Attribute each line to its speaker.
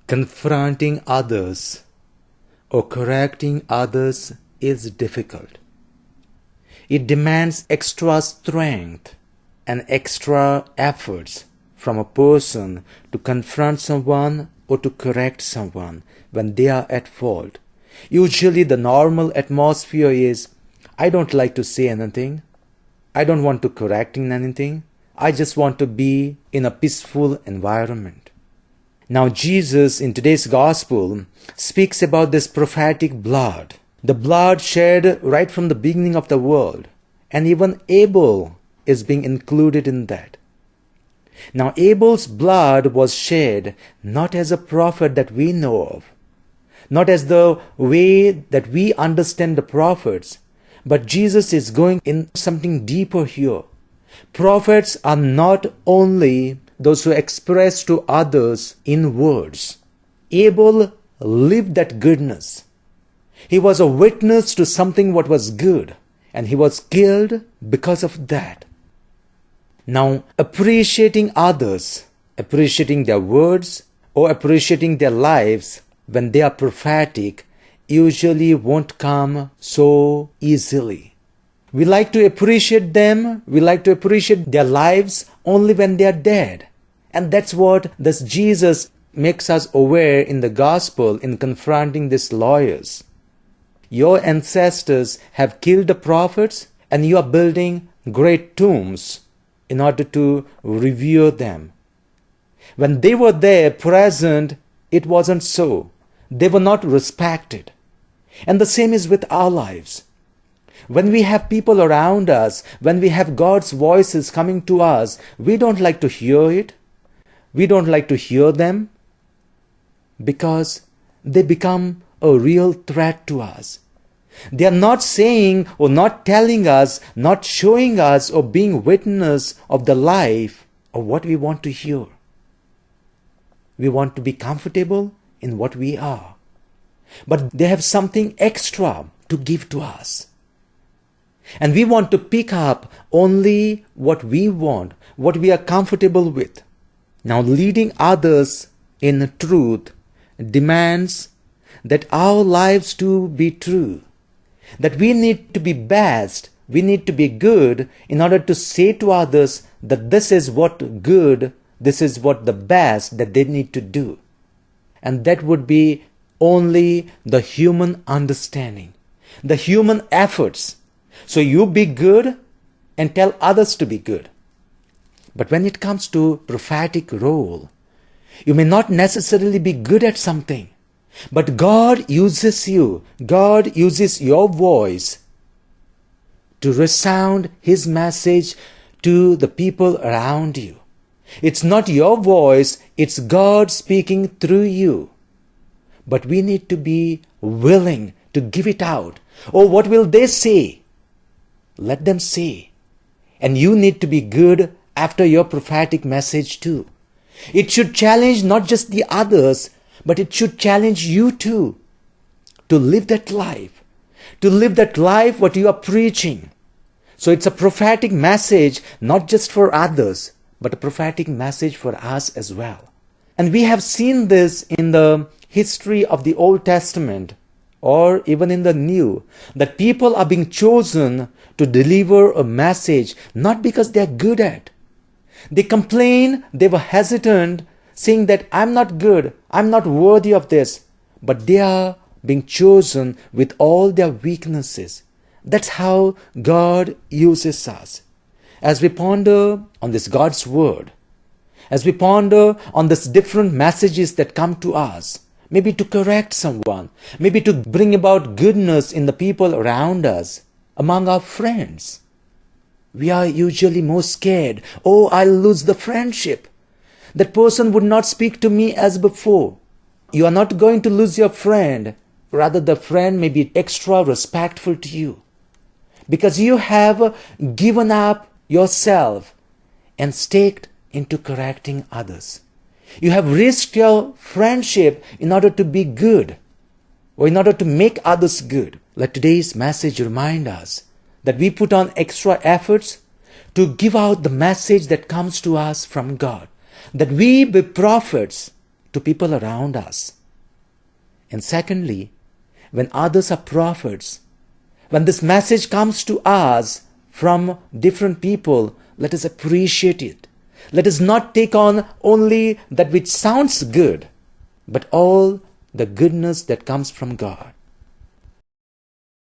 Speaker 1: Confronting others or correcting others is difficult. It demands extra strength and extra efforts from a person to confront someone or to correct someone when they are at fault. Usually the normal atmosphere is, I don't like to say anything. I don't want to correct anything. I just want to be in a peaceful environment. Now Jesus in today's gospel speaks about this prophetic blood. The blood shed right from the beginning of the world. And even Abel is being included in that. Now Abel's blood was shed not as a prophet that we know of, not as the way that we understand the prophets, but Jesus is going in something deeper here. Prophets are not only those who express to others in words. Abel lived that goodness. He was a witness to something what was good, and he was killed because of that. Now, appreciating others, appreciating their words, or appreciating their lives when they are prophetic usually won't come so easily. We like to appreciate them, we like to appreciate their lives only when they are dead. And that's what this Jesus makes us aware in the gospel in confronting these lawyers. Your ancestors have killed the prophets and you are building great tombs in order to revere them. When they were there present, it wasn't so. They were not respected. And the same is with our lives. When we have people around us, when we have God's voices coming to us, we don't like to hear it. We don't like to hear them because they become a real threat to us. They are not saying or not telling us, not showing us or being witness of the life of what we want to hear. We want to be comfortable in what we are. But they have something extra to give to us. And we want to pick up only what we want, what we are comfortable with. Now, leading others in truth demands that our lives too be true. That we need to be best, we need to be good in order to say to others that this is what good, this is what the best that they need to do. And that would be only the human understanding, the human efforts. So you be good and tell others to be good. But when it comes to prophetic role, you may not necessarily be good at something. But God uses you, God uses your voice to resound His message to the people around you. It's not your voice, it's God speaking through you. But we need to be willing to give it out. Oh, what will they say? Let them say. And you need to be good after your prophetic message too. It should challenge not just the others, but it should challenge you too to live that life. To live that life what you are preaching. So it's a prophetic message not just for others, but a prophetic message for us as well. And we have seen this in the history of the Old Testament or even in the New, that people are being chosen to deliver a message not because they are good at. They complain, they were hesitant, saying that I'm not good, I'm not worthy of this. But they are being chosen with all their weaknesses. That's how God uses us. As we ponder on this God's word, as we ponder on these different messages that come to us, maybe to correct someone, maybe to bring about goodness in the people around us, among our friends, we are usually more scared. Oh, I'll lose the friendship. That person would not speak to me as before. You are not going to lose your friend. Rather, the friend may be extra respectful to you. Because you have given up yourself and staked into correcting others. You have risked your friendship in order to be good or in order to make others good. Let today's message remind us that we put on extra efforts to give out the message that comes to us from God. That we be prophets to people around us. And secondly, when others are prophets, when this message comes to us from different people, let us appreciate it. Let us not take on only that which sounds good, but all the goodness that comes from God.